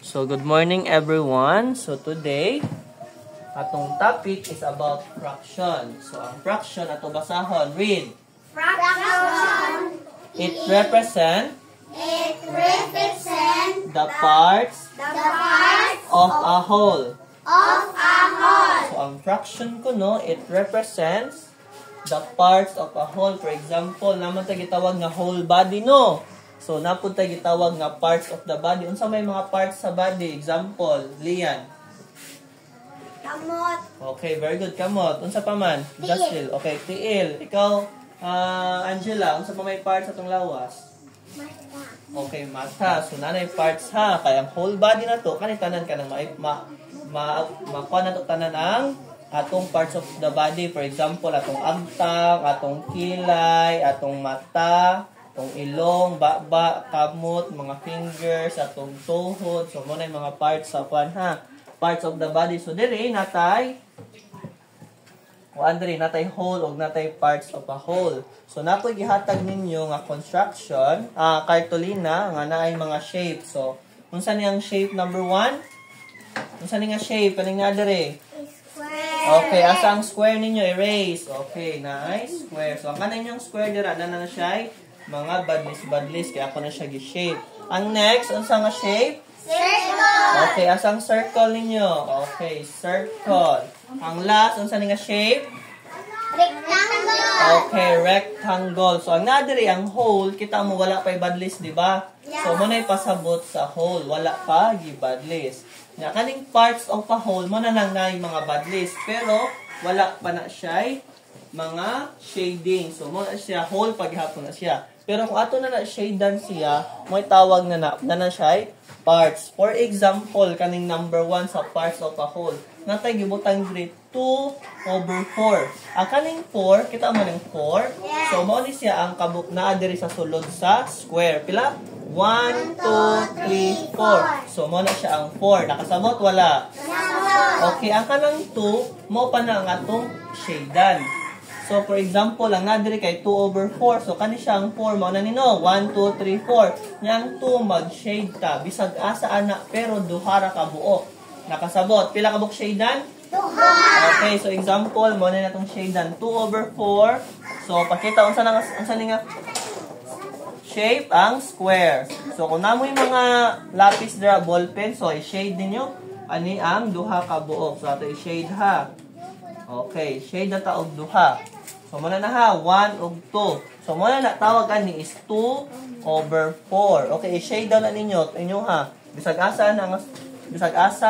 So, good morning everyone. So, today, atong topic is about fraction. So, ang fraction, ato basahon, read. Fraction. It represent the parts of a whole. So, ang fraction ko, no, it represents the parts of a whole. For example, naman tayo gitawag nga whole body, no? So, napun tayo gitawag nga parts of the body. Unsa may mga parts sa body? Example, Lian. Kamot. Okay, very good. Kamot. Unsa pa man? Justil. Okay, tiil. Ikaw, Angela, unsa pa may parts atong lawas? Mata. Okay, mata. So, nanay parts ha. Kaya ang whole body na to, kanitanan ka ng makuha na to tanan ang atong parts of the body. For example, atong agtang, atong kilay, atong mata, atong ilong, baba, kamot, mga fingers, atong tuhod. So, muna yung mga parts sa ha. Parts of the body. So, dire, natay natay whole o natay parts of a whole. So, napoy gihatag ninyo nga construction, cartolina, nga naay mga shape. So, unsa niyang shape number 1? Unsa ni nga shape? Kaning nga dire? Square. Okay, asa ang square ninyo? Erase. Okay, nice. Square. So, ang kanan yung square dira, na siya ay mga badlis-badlis. Kaya ako na siya gi-shape. Ang next, unsa nga shape? Circle. Okay, asang circle ninyo? Okay, circle. Ang last, unsa ni nga shape? Rectangle. Okay, rectangle. So, ang nadiri, ang whole, kita mo wala pa'y badlis, di ba? So, mo na pasabot sa whole. Wala pa, gibadlis. Nga, kaning parts of a whole, mo na lang na yung mga badlis. Pero, wala pa na siya mga shading. So, mo na siya, whole, paghapon na siya. Pero, kung ato na shadean siya, mo tawag na siya parts. For example, kaning number 1 sa parts of a whole. Natay gibutang grade 2/4. Ang kaning 4, kita mo ng 4. Yes. So, mo ni siya ang kabuk na diri sa sulod sa square. Pila? 1, 2, 3, 4. So, mo na siya ang 4. Nakasabot? Wala. Okay, ang kanang 2, mo pa na ang atong shadean. So, for example, ang nadiri kay 2/4. So, kani siya ang 4. Mao na nino. 1, 2, 3, 4. Yang 2, mag-shade ka. Bisag asa ana, pero duhara ka buo. Nakasabot. Pila ka buok shadean? Okay, so example, mo na natong shadean. 2/4. So, pakita, unsa ni nga shape? Ang square. So, kung namoy mga lapis dira, ballpen, so, i-shade ninyo. Ani ang duha ka buok. So, ato i-shade ha. Okay, shade na taog duha. So, muna na ha, 1 ug 2. So, muna na tawag ani is 2/4. Okay, i-shade daw na ninyo ha. Bisag asa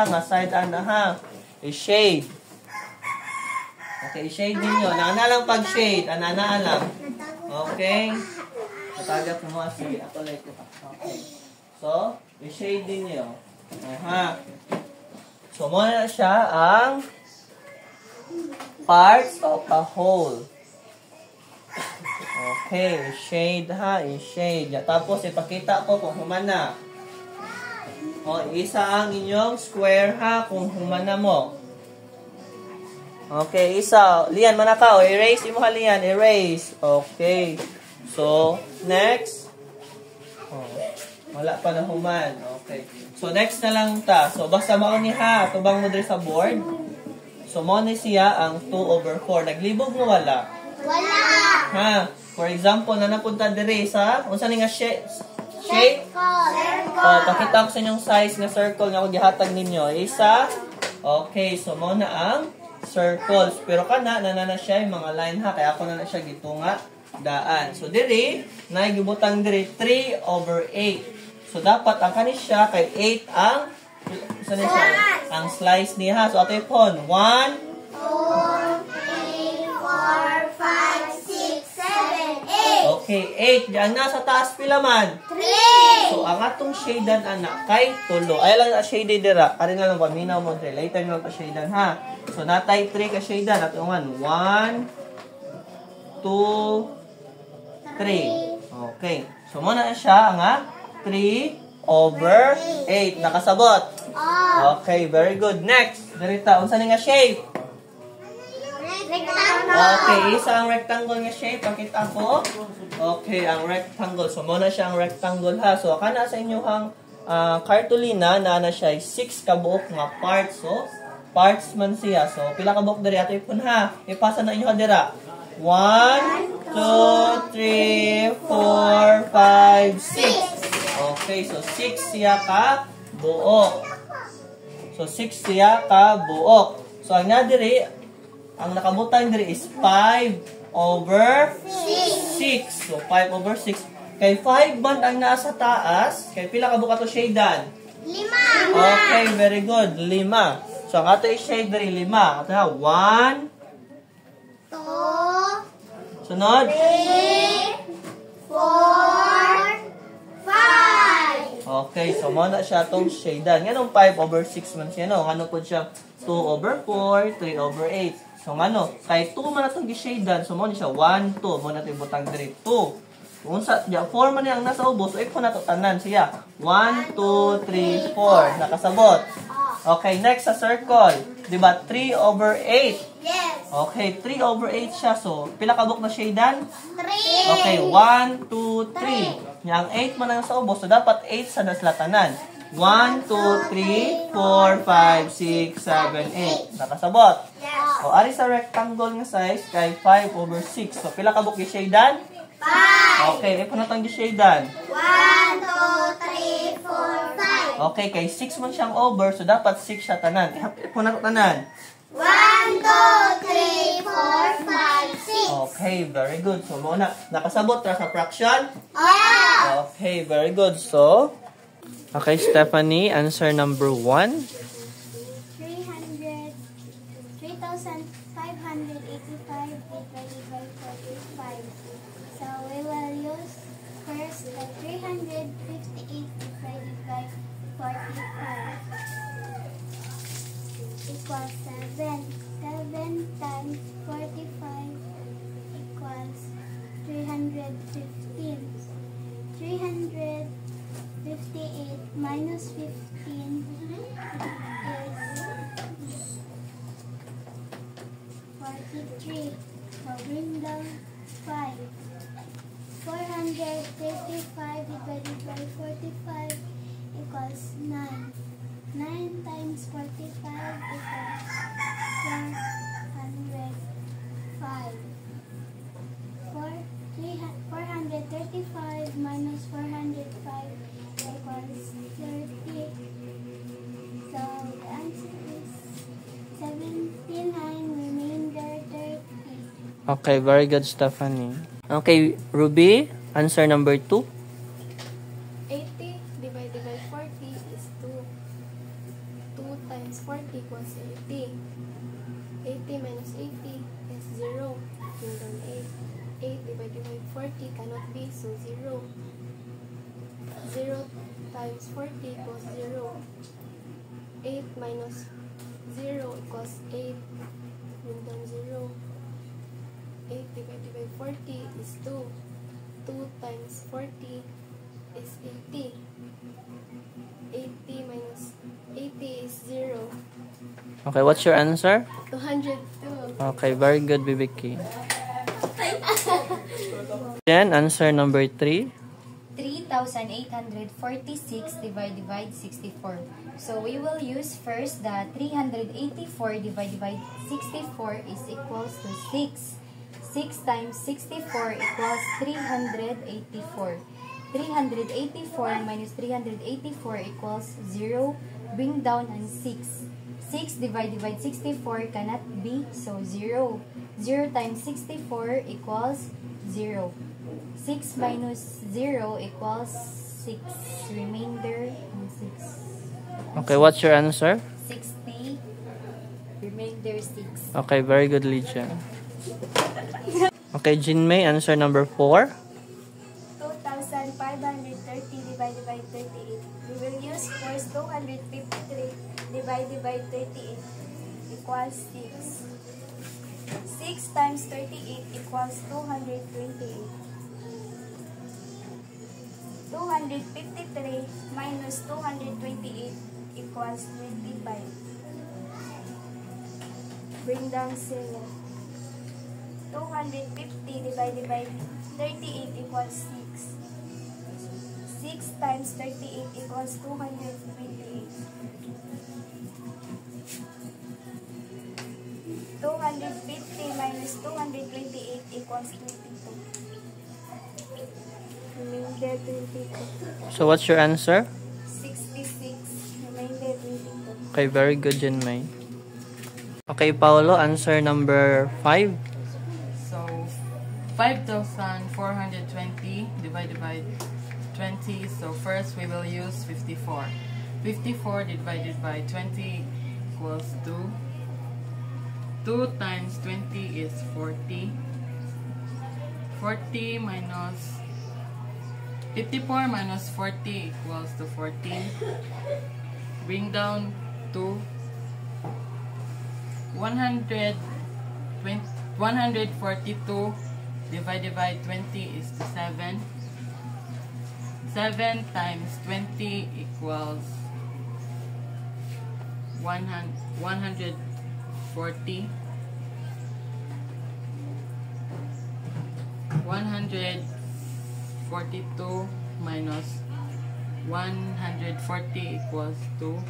nga side ana ha. I-shade. Okay, i-shade ninyo. Naana lang pag-shade. Anana lang. Okay. Matagap mo sige. Ako like ito. Okay. So, i-shade ninyo. Ha. So, muna na siya ang parts of a whole. Okay, shade ha, i-shade. Tapos, ipakita ko kung humana. O, isa ang inyong square ha, kung humana mo. Okay, isa. Lian, manakaw. Erase mo ha, Lian. Erase. Okay. So, next. Oh, wala pa na human. Okay. So, next na lang ta. So, basta mauni ha. Tubang mo dito sa board. So, mo ni siya ang 2/4. Naglibog mo wala? Wala. Ha? For example, na napunta dire sa, unsa ni nga shape? Circle. Pakita ko sa inyong size nga circle nga gihatag ninyo. Isa. Okay, so mo na ang circles. Pero kana, na siya yung mga line ha. Kaya ako na siya gitunga daan. So, dire, naigibutang dire 3/8. So, dapat ang kanis siya kay 8 ang ang slice niya. So, ato ipon. 1, 2, 3, 4, 5, 6, 7, 8. Okay, 8. Diyan nasa taas pila man. 3. So, ang atong shadean anak kay tulo. Ay lang na shaded dira. Ari na lang paminaw mo dre. Later na lang shadean ha. So, natay 3 ka shadean. Ato man. 1, 2, 3. Okay. So, muna siya nga 3/8. Nakasabot. Okay, very good. Next. Darita, unsa ni nga shape? Rectangle. Okay, isa ang rectangle nga shape. Pakita ko. Okay, ang rectangle. So, muna siya ang rectangle ha. So, kana sa inyo hang cartolina na siya 6 kabuok nga parts. So, parts man siya. So, pila kabuok diri ato ipon ha. Ipasa na inyo dira. 1, 2, 3, 4, 5, 6. Okay, so 6 siya ka buok. So, 6 siya ka buok. So, ang nadiri, ang nakabutang diri is 5 over 6. So, 5 over 6. Kay 5 man ang nasa taas. Kay pila ka buka to shadean? 5. Okay, very good. 5. So, ang ato is shade diri 5. Ato ha, 1. 2. Sunod. 3. 4. 5. Okay, so muna siya itong shadean. Ganong 5 over 6 man siya, no? Ano po siya? 2 over 4, 3 over 8. So, ano? Kay 2 man itong gishadean. So, muna siya 1, 2. Muna ito yung butang diri 2. Kung sa 4 man niya ang nasa ubos, so ipon na ito tanan siya. 1, 2, 3, 4. Nakasabot. Okay, next sa circle. Diba? 3 over 8. Yes. Okay, 3 over 8 siya. So, pila kabuk na shadean? 3. Okay, 1, 2, 3. Yang 8 man ang sa ubos, so dapat 8 sa naslatanan. 1, 2, 3, 4, 5, 6, 7, 8. Nakasabot. Yes. O, ari sa rectangle nga size, kay 5 over 6. So, pila kabuk yung shadean? 5. Okay, ipon na itong shadean. 1, 2, 3, 4, 5. Okay, kay 6 man siyang over, so dapat 6 siya tanan. Ipon na ito tanan. 1, 2, 3, 4, 5, 6. Okay, very good. So, muna, nakasabot ra sa fraction? Yeah. Okay, very good. So, okay, Stephanie, answer number 1. 3,585 divided by 45. So we will use first 358 divided by 45 equals 7. 7 times 45 equals 315. 358 minus 15 is 43. So bring down 5. 435 divided by 45 equals 9. 9 times 45 equals 405. 435 minus 405 equals 30. So the answer is 79, remainder 30. Okay, very good, Stephanie. Okay, Ruby, answer number 2. 80 divided by 40 is 2. 2 times 40 equals 80. 80 minus 80 is 0. Bring down 8. 8 divided by 40 cannot be, so 0. 0 times 40 equals 0. 8 minus 0 equals 8. Bring down 0. 8 divided by 40 is 2. 2 times 40 is 80. 80 minus 80 is 0. Okay, what's your answer? 202. Okay, very good, Bibiki. Then, answer number 3. 3,846 divided by 64. So we will use first the 384 divided by 64 is equals to 6. 6 times 64 equals 384. 384 minus 384 equals 0. Bring down and 6. 6 divided by 64 cannot be, so 0. 0 times 64 equals 0. 6 minus 0 equals 6. Remainder 6. Okay, what's your answer? 60. Remainder 6. Okay, very good, Lydia. Okay, Jinmei, answer number 4. 2,530 divided by 38. We will use first 253 divided by 38 equals 6. 6 times 38 equals 228. 253 minus 228 equals 25. Bring down 0. 250 divided by 38 equals 6. 6 times 38 equals 228. 250 minus 228 equals 22. Remainder 22. So what's your answer? 66. Remainder 22. Okay, very good, Jinmay. Okay, Paolo, answer number 5. So 5,420 divided by 20. So first we will use 54. 54 divided by 20 equals 2. 2 times 20 is 40. 40 minus 54 minus 40 equals to 14. Bring down to 142 divided by 20 is to 7. 7 times 20 equals 140. 142 minus 140 equals 2.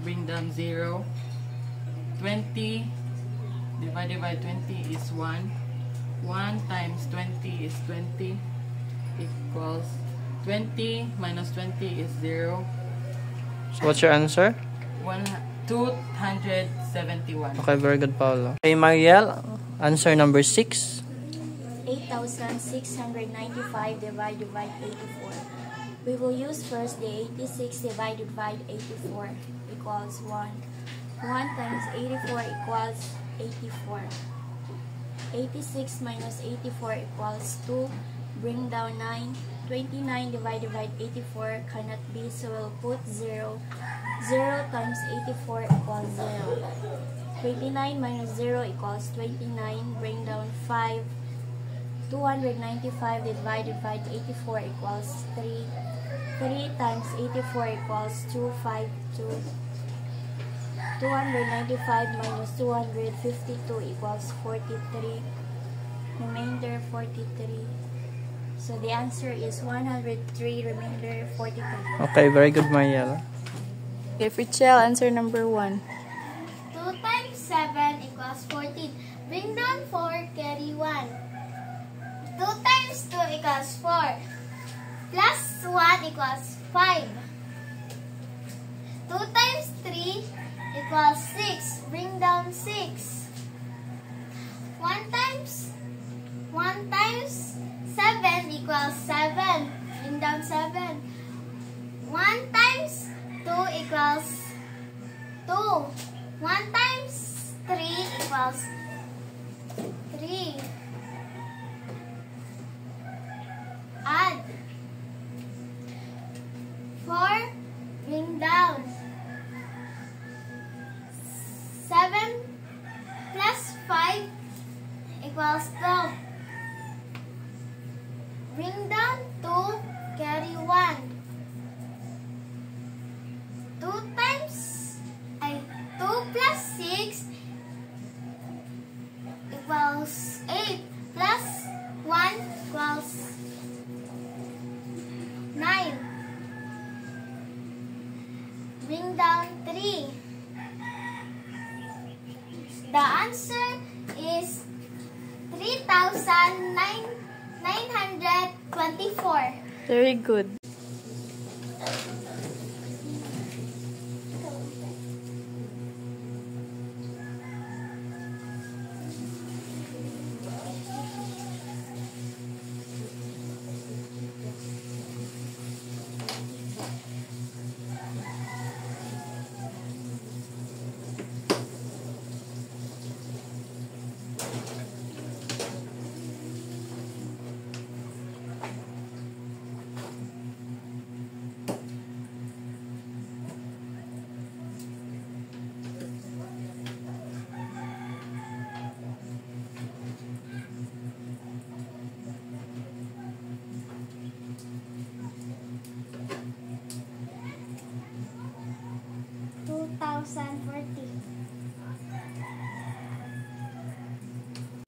Bring down 0. 20 divided by 20 is 1. 1 times 20 is 20 equals 20 minus 20 is 0. So what's your answer? 271. Okay, very good, Paolo. Okay, Mariel, answer number 6. 8,695 divided by 84. We will use first the 86 divided by 84 equals 1. 1 times 84 equals 84. 86 minus 84 equals 2. Bring down 9. 29 divided by 84 cannot be, so we'll put 0. 0 times 84 equals 0. 29 minus 0 equals 29. Bring down 5. 295 divided by 84 equals 3. 3 times 84 equals 252. 295 minus 252 equals 43. Remainder 43. So the answer is 103, remainder 43. Okay, very good, Mariel. Okay, Richelle, answer number 1. 2 times 7 equals 14. Bring down 4, carry 1. 2 times 2 equals 4. Plus 1 equals 5. 2 times 3 equals 6. Bring down 6. 1 times 7 equals 7. Bring down 7. 1 times 2 equals 2. 1 times 3 equals 3. Add. 4. Bring down. 7 plus 5 equals 12. Bring down 2, carry 1. 2 plus 6 equals 8. Plus 1 equals 9. Bring down 3. The answer is 3,924. Very good.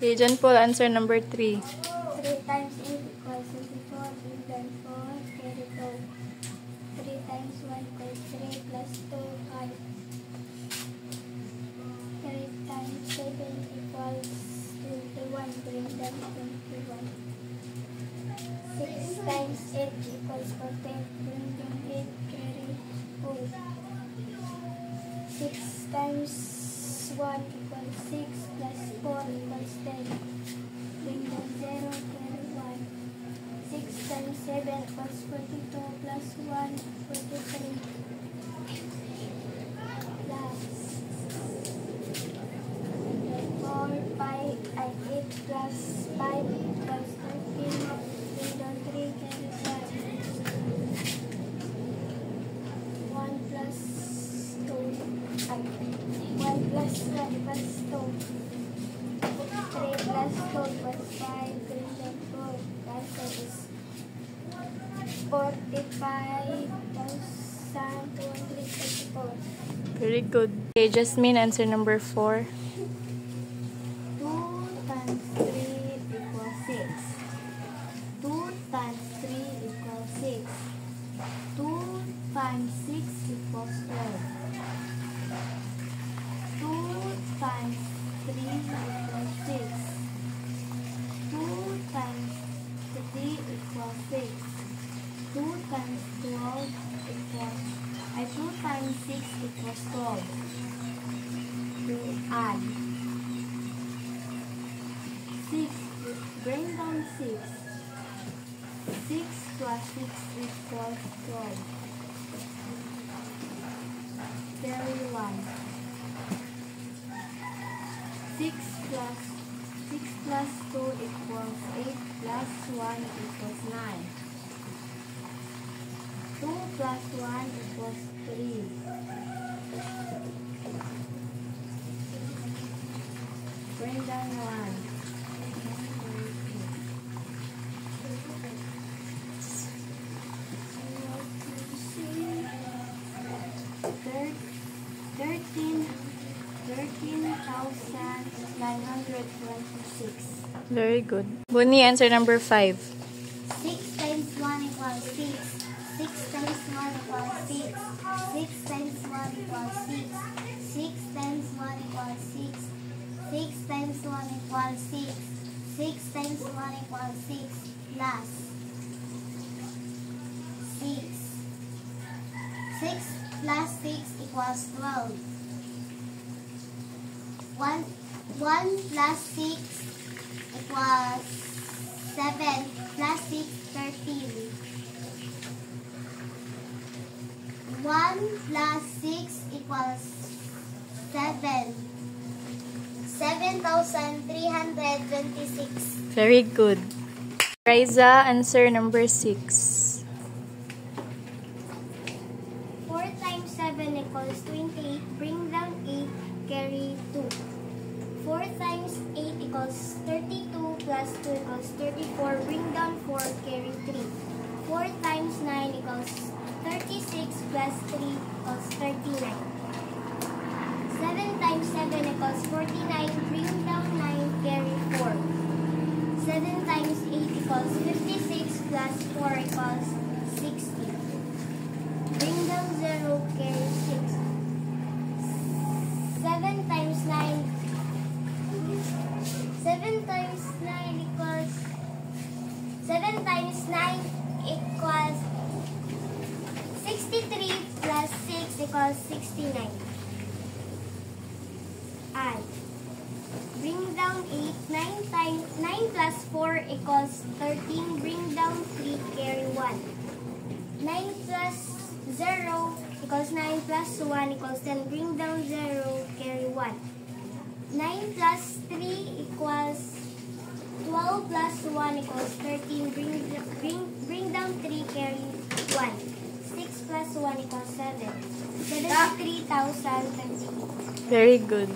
Okay, John Paul, answer number 3. 3 times 8 equals 24. Bring down 4, times 1 equals 6 plus 4 equals 10. Bring down 0, carry 1. 6 times 7 equals 42 plus 1, 43. Plus 4, 5, 8 plus 5 equals 13. Bring down 3, carry 5. 1 plus 2. 1 plus 1 equals 2. 3 plus 2 equals 5. Bring down 4. Answer is 45,234. Very good. Okay, Jasmine, answer number 4. 2 times 3 equals 6. 2 times 3 equals 6. 2 times 6 equals 12. 2 times 3 equals 6. 2 times 3 equals 6. 2 times 12 equals 2 times 6 equals 12. To add 6, bring down 6. 6 plus 6 equals 12. Carry 1. 6 plus 2 equals 8 plus 1 equals 9. 2 plus 1 equals 3. Bring down 1. 13,926. Very good. Bunny, answer number 5. 6 times 1 equals 6. 6 times 1 equals 6. 6 times 1 equals 6. 6 times 1 equals 6. 6 times 1 equals 6. 6 times 1 equals 6 plus 6. 6 plus 6 equals 12. 1 plus 6 equals 7 plus 6, 13. 1 plus 6 equals 7. 7,326. Very good. Riza, answer number 6. 4 times 7 equals 28. Bring down 8, carry 2. 4 times 8 equals 32 plus 2 equals 34. Bring down 4, carry 3. 4 times 9 equals 36 plus 3 equals 39. 7 times 7 equals 49. Bring down 9, carry 4. 7 times 8 equals 56 plus 4 equals 60. Bring down 0, carry 6. 7 times 9 equals 7 times 9 equals 63 plus 6 equals 69. Add. Bring down 8. 9 plus 4 equals 13. Bring down 3, carry 1. 9 plus 0 equals 9 plus 1 equals 10. Bring down 0, carry 1. 9 plus 3 equals 12 plus 1 equals 13. Bring down 3, carry 1. 6 plus 1 equals 7. 73,020. Very good.